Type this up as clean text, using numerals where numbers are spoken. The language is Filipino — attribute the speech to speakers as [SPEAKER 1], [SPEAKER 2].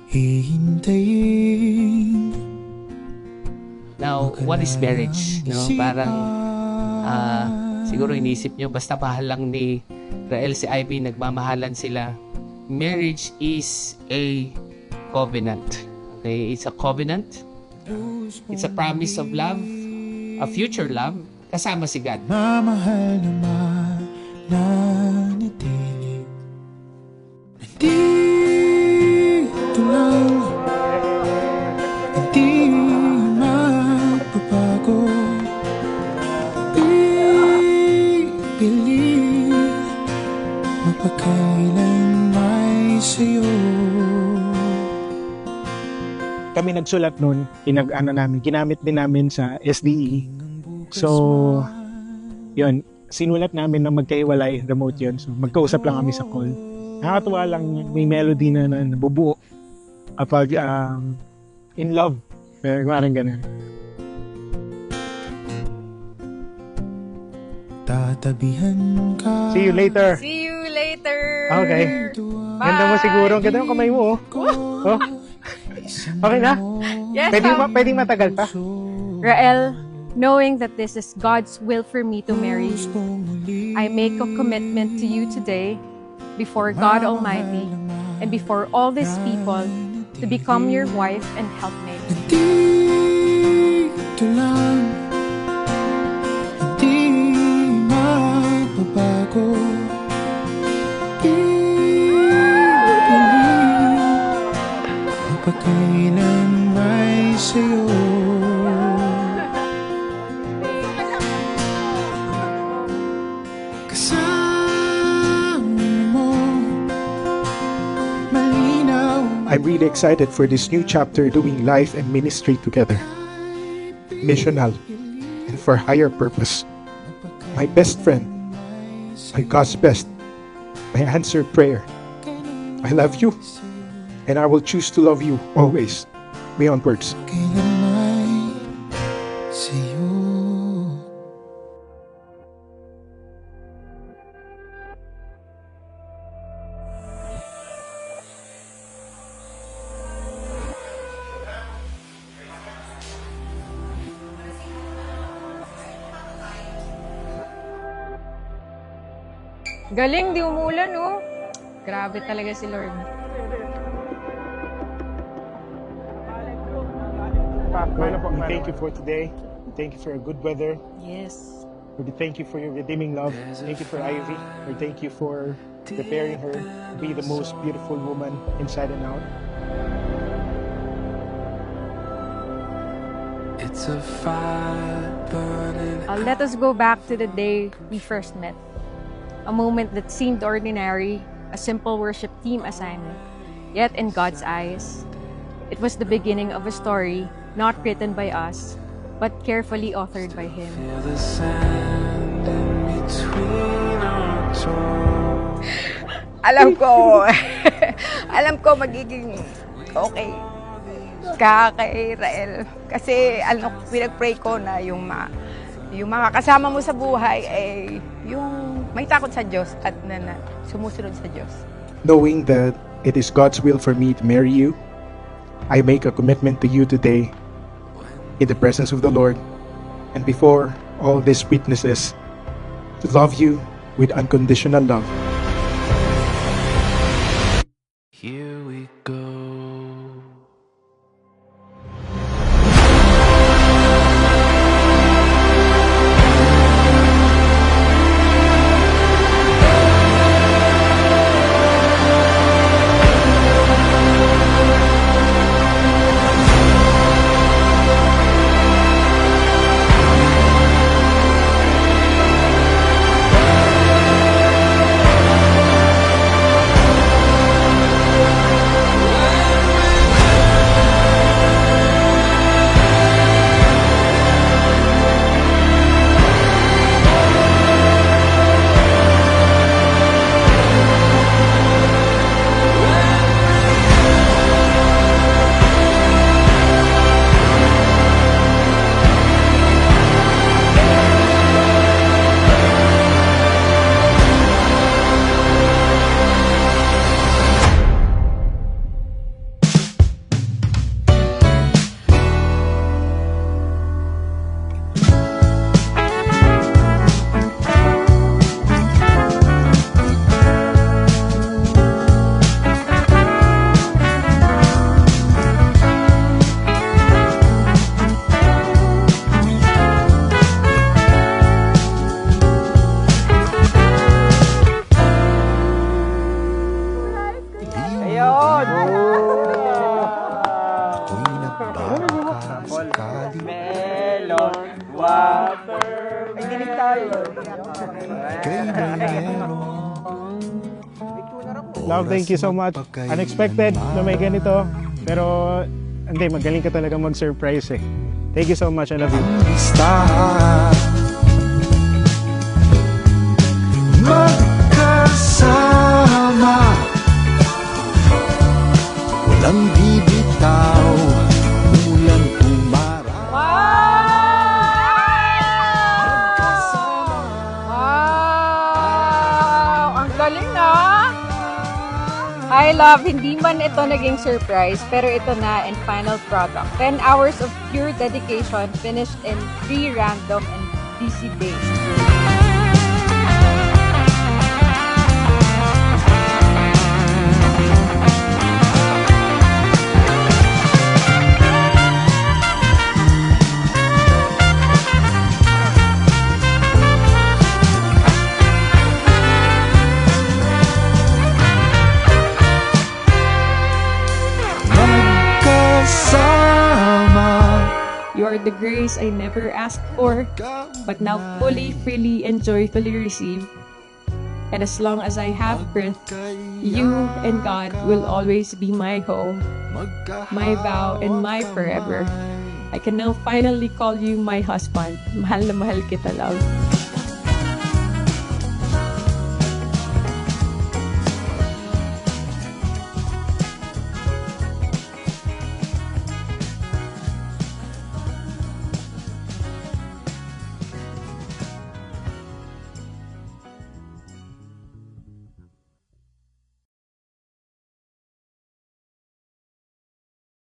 [SPEAKER 1] hihintayin.
[SPEAKER 2] Now, what is marriage? No? Parang siguro inisip nyo, basta mahal lang ni Rael si Ivy, nagmamahalan sila. Marriage is a covenant. Okay? It's a covenant. It's a promise of love, a future love, kasama si God.
[SPEAKER 1] Mamahal na mananatili. Nandito lang, hindi magbabago. Pipili, mapagkailan may sa'yo.
[SPEAKER 3] Kami nagsulat nun, ginamit din namin sa SDE. So, yun, sinulat namin na magkaiwalay, remote yun. So, magkausap lang kami sa call. Nakakatuwa lang, may melody na nabubuo kapag in love. Parang ganun.
[SPEAKER 1] Tatabihan ka.
[SPEAKER 3] See you later.
[SPEAKER 4] See you later.
[SPEAKER 3] Okay.
[SPEAKER 4] Bye.
[SPEAKER 3] Ganda mo siguro. Ang ganda ng kamay mo. Oh. Okay na?
[SPEAKER 4] Yes,
[SPEAKER 3] Pwedeng matagal pa.
[SPEAKER 4] Rael, knowing that this is God's will for me to marry you, I make a commitment to you today before God Almighty and before all these people to become your wife and helpmate.
[SPEAKER 1] Nandito lang, hindi magbabago. Pagkailan may sa'yo. Kasama mo, malinaw.
[SPEAKER 5] I'm really excited for this new chapter doing life and ministry together. Missional and for higher purpose. My best friend, my God's best, my answered prayer. I love you and I will choose to love you always, beyond words.
[SPEAKER 1] Kailan may sa'yo.
[SPEAKER 4] Galing, di umulan, oh. Grabe talaga si Lord.
[SPEAKER 3] We thank you for today. We thank you for your good weather.
[SPEAKER 4] Yes.
[SPEAKER 3] We thank you for your redeeming love. Thank you for Ivy. We thank you for preparing her to be the most beautiful woman inside and out.
[SPEAKER 1] It's a fire burning.
[SPEAKER 4] Let us go back to the day we first met. A moment that seemed ordinary, a simple worship team assignment. Yet in God's eyes, it was the beginning of a story not written by us, but carefully authored by Him.
[SPEAKER 1] Feel the sand in between our toes.
[SPEAKER 6] Alam ko, alam ko magiging okay ka kay Rael. Kasi pinag-pray ko na yung mga kasama mo sa buhay ay yung may takot sa Diyos at sumusunod sa Diyos.
[SPEAKER 5] Knowing that it is God's will for me to marry you, I make a commitment to you today in the presence of the Lord and before all these witnesses to love you with unconditional love.
[SPEAKER 1] Here we go.
[SPEAKER 3] Love, thank you so much. Unexpected na may ganito. Pero, hindi, magaling ka talaga mag-surprise eh. Thank you so much. I love you.
[SPEAKER 1] Magkasama, walang bibitaw, umulan umara.
[SPEAKER 6] Wow! Ang galing na! I love, hindi man ito naging surprise, pero ito na and final product. 10 hours of pure dedication finished in 3 random and busy days.
[SPEAKER 4] You are the grace I never asked for, but now fully, freely, and joyfully receive. And as long as I have breath, you and God will always be my home, my vow, and my forever. I can now finally call you my husband. Mahal na mahal kita, love.